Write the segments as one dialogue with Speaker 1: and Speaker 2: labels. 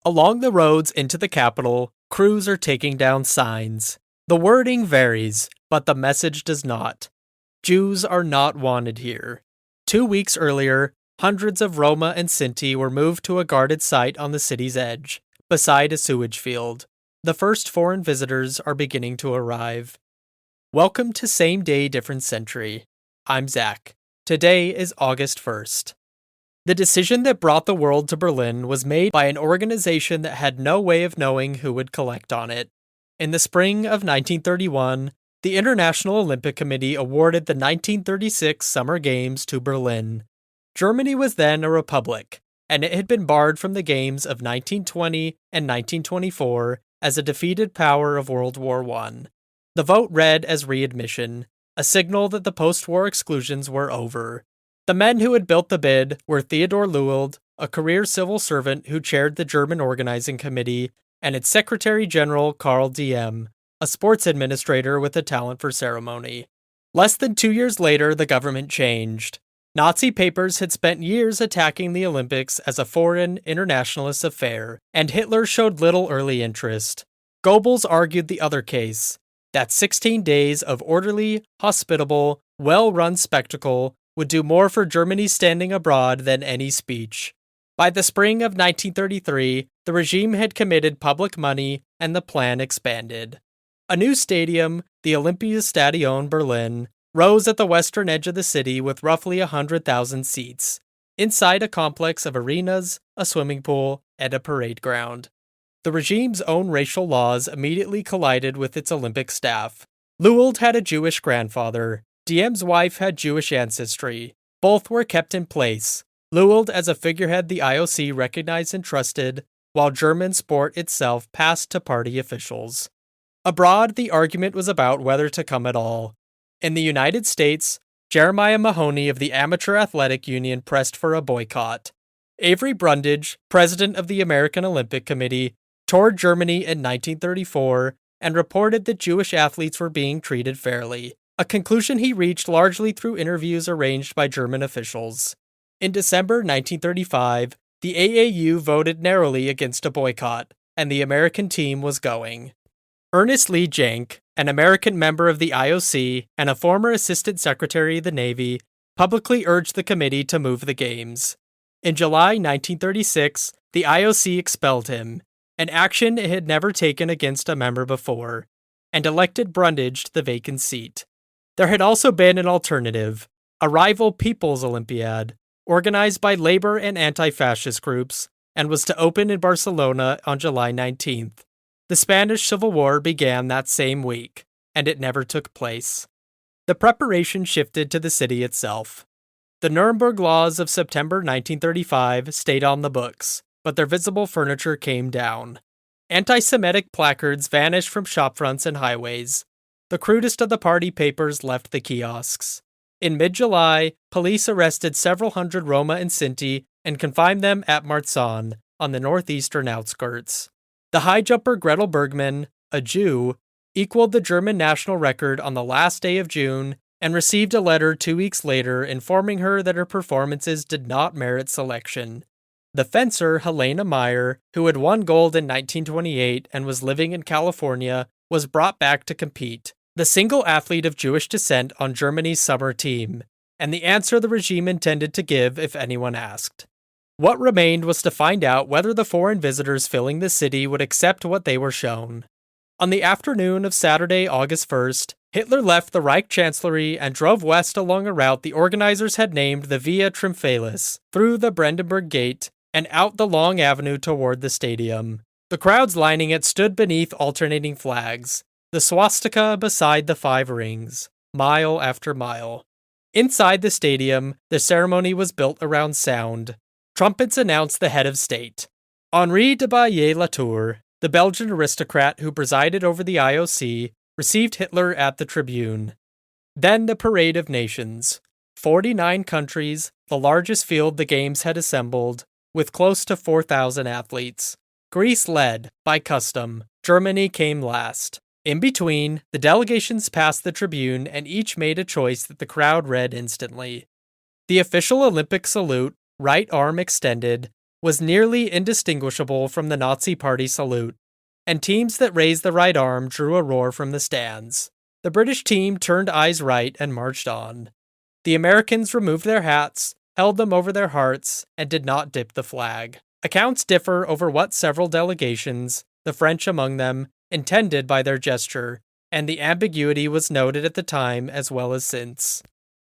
Speaker 1: Along the roads into the capital, crews are taking down signs. The wording varies, but the message does not. Jews are not wanted here. 2 weeks earlier, hundreds of Roma and Sinti were moved to a guarded site on the city's edge, beside a sewage field. The first foreign visitors are beginning to arrive. Welcome to Same Day, Different Century. I'm Zach. Today is August 1st. The decision that brought the world to Berlin was made by an organization that had no way of knowing who would collect on it. In the spring of 1931, the International Olympic Committee awarded the 1936 Summer Games to Berlin. Germany was then a republic, and it had been barred from the Games of 1920 and 1924 as a defeated power of World War I. The vote read as readmission, a signal that the post-war exclusions were over. The men who had built the bid were Theodor Leuld, a career civil servant who chaired the German Organizing Committee, and its Secretary General Karl Diem, a sports administrator with a talent for ceremony. Less than 2 years later, the government changed. Nazi papers had spent years attacking the Olympics as a foreign, internationalist affair, and Hitler showed little early interest. Goebbels argued the other case, that 16 days of orderly, hospitable, well-run spectacle would do more for Germany's standing abroad than any speech. By the spring of 1933, the regime had committed public money and the plan expanded. A new stadium, the Olympiastadion Berlin, rose at the western edge of the city with roughly 100,000 seats, inside a complex of arenas, a swimming pool, and a parade ground. The regime's own racial laws immediately collided with its Olympic staff. Leuld had a Jewish grandfather. Diem's wife had Jewish ancestry. Both were kept in place. Leuld as a figurehead the IOC recognized and trusted, while German sport itself passed to party officials. Abroad, the argument was about whether to come at all. In the United States, Jeremiah Mahoney of the Amateur Athletic Union pressed for a boycott. Avery Brundage, president of the American Olympic Committee, toured Germany in 1934 and reported that Jewish athletes were being treated fairly, a conclusion he reached largely through interviews arranged by German officials. In December 1935, the AAU voted narrowly against a boycott, and the American team was going. Ernest Lee Jank, an American member of the IOC and a former Assistant Secretary of the Navy, publicly urged the committee to move the games. In July 1936, the IOC expelled him, an action it had never taken against a member before, and elected Brundage to the vacant seat. There had also been an alternative, a rival People's Olympiad, organized by labor and anti-fascist groups, and was to open in Barcelona on July 19th. The Spanish Civil War began that same week, and it never took place. The preparation shifted to the city itself. The Nuremberg laws of September 1935 stayed on the books, but their visible furniture came down. Antisemitic placards vanished from shopfronts and highways. The crudest of the party papers left the kiosks. In mid-July, police arrested several hundred Roma and Sinti and confined them at Marzahn, on the northeastern outskirts. The high jumper Gretel Bergmann, a Jew, equaled the German national record on the last day of June and received a letter 2 weeks later informing her that her performances did not merit selection. The fencer Helena Meyer, who had won gold in 1928 and was living in California, was brought back to compete, the single athlete of Jewish descent on Germany's summer team, and the answer the regime intended to give if anyone asked. What remained was to find out whether the foreign visitors filling the city would accept what they were shown. On the afternoon of Saturday, August 1st, Hitler left the Reich Chancellery and drove west along a route the organizers had named the Via Triumphalis, through the Brandenburg Gate, and out the long avenue toward the stadium. The crowds lining it stood beneath alternating flags, the swastika beside the 5 rings, mile after mile. Inside the stadium, the ceremony was built around sound. Trumpets announced the head of state. Henri de Baillet-Latour, the Belgian aristocrat who presided over the IOC, received Hitler at the tribune. Then the Parade of Nations. 49 countries, the largest field the Games had assembled, with close to 4,000 athletes. Greece led, by custom. Germany came last. In between, the delegations passed the tribune and each made a choice that the crowd read instantly. The official Olympic salute, right arm extended, was nearly indistinguishable from the Nazi Party salute, and teams that raised the right arm drew a roar from the stands. The British team turned eyes right and marched on. The Americans removed their hats, held them over their hearts, and did not dip the flag. Accounts differ over what several delegations, the French among them, intended by their gesture, and the ambiguity was noted at the time as well as since.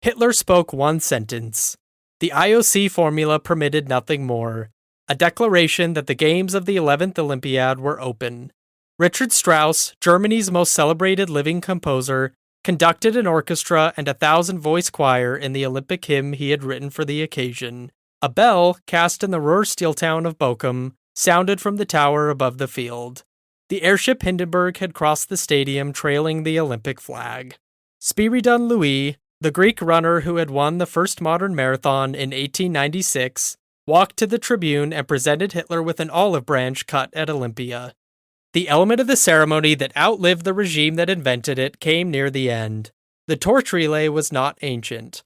Speaker 1: Hitler spoke one sentence. The IOC formula permitted nothing more. A declaration that the games of the 11th Olympiad were open. Richard Strauss, Germany's most celebrated living composer, conducted an orchestra and 1,000-voice choir in the Olympic hymn he had written for the occasion. A bell, cast in the Ruhr steel town of Bochum, sounded from the tower above the field. The airship Hindenburg had crossed the stadium trailing the Olympic flag. Spiridon Louis, the Greek runner who had won the first modern marathon in 1896, walked to the tribune and presented Hitler with an olive branch cut at Olympia. The element of the ceremony that outlived the regime that invented it came near the end. The torch relay was not ancient.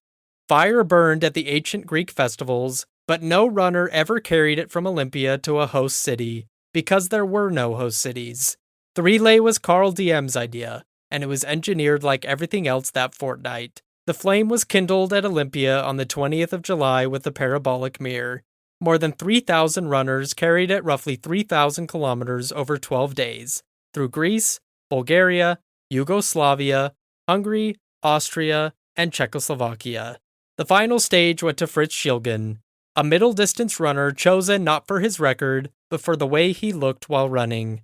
Speaker 1: Fire burned at the ancient Greek festivals, but no runner ever carried it from Olympia to a host city, because there were no host cities. The relay was Carl Diem's idea, and it was engineered like everything else that fortnight. The flame was kindled at Olympia on the 20th of July with a parabolic mirror. More than 3,000 runners carried it roughly 3,000 kilometers over 12 days, through Greece, Bulgaria, Yugoslavia, Hungary, Austria, and Czechoslovakia. The final stage went to Fritz Schilgen, a middle-distance runner chosen not for his record, but for the way he looked while running.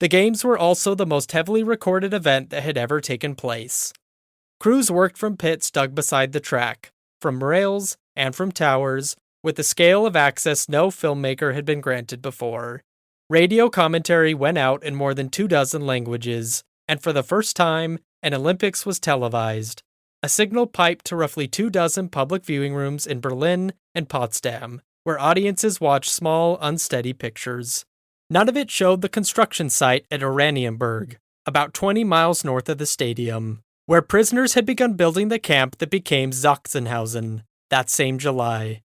Speaker 1: The Games were also the most heavily recorded event that had ever taken place. Crews worked from pits dug beside the track, from rails, and from towers, with a scale of access no filmmaker had been granted before. Radio commentary went out in more than 24 languages, and for the first time, an Olympics was televised. A signal piped to roughly 24 public viewing rooms in Berlin and Potsdam, where audiences watched small, unsteady pictures. None of it showed the construction site at Oranienburg, about 20 miles north of the stadium, where prisoners had begun building the camp that became Sachsenhausen that same July.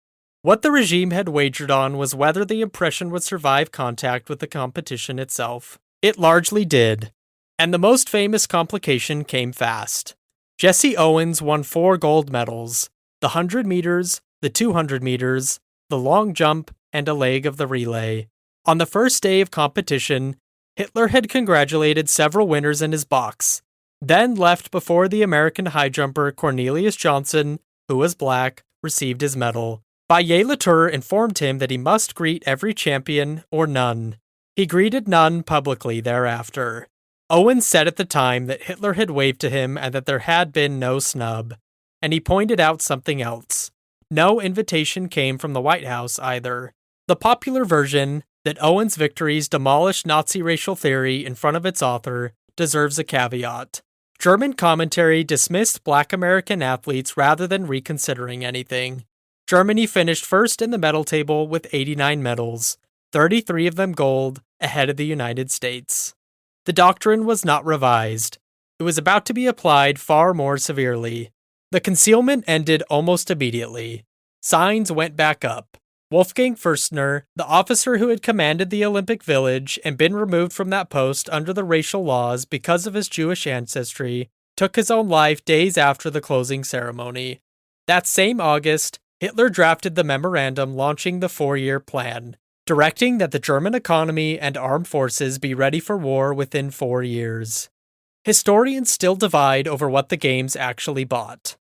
Speaker 1: What the regime had wagered on was whether the impression would survive contact with the competition itself. It largely did, and the most famous complication came fast. Jesse Owens won 4 gold medals, the 100 meters, the 200 meters, the long jump, and a leg of the relay. On the first day of competition, Hitler had congratulated several winners in his box, then left before the American high jumper Cornelius Johnson, who was black, received his medal. Baillet-Latour informed him that he must greet every champion or none. He greeted none publicly thereafter. Owens said at the time that Hitler had waved to him and that there had been no snub. And he pointed out something else. No invitation came from the White House either. The popular version, that Owens' victories demolished Nazi racial theory in front of its author, deserves a caveat. German commentary dismissed black American athletes rather than reconsidering anything. Germany finished first in the medal table with 89 medals, 33 of them gold, ahead of the United States. The doctrine was not revised. It was about to be applied far more severely. The concealment ended almost immediately. Signs went back up. Wolfgang Fürstner, the officer who had commanded the Olympic Village and been removed from that post under the racial laws because of his Jewish ancestry, took his own life days after the closing ceremony. That same August, Hitler drafted the memorandum launching the 4-year plan, directing that the German economy and armed forces be ready for war within 4 years. Historians still divide over what the Games actually bought.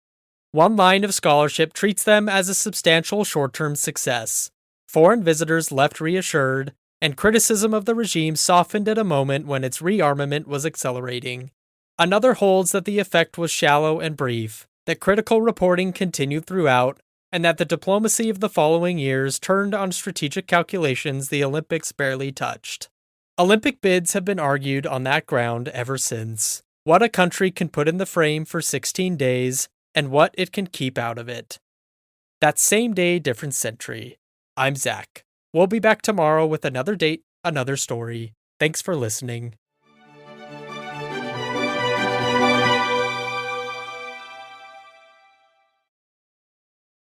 Speaker 1: One line of scholarship treats them as a substantial short-term success. Foreign visitors left reassured, and criticism of the regime softened at a moment when its rearmament was accelerating. Another holds that the effect was shallow and brief, that critical reporting continued throughout, and that the diplomacy of the following years turned on strategic calculations the Olympics barely touched. Olympic bids have been argued on that ground ever since. What a country can put in the frame for 16 days, and what it can keep out of it. That same day, different century. I'm Zach. We'll be back tomorrow with another date, another story. Thanks for listening.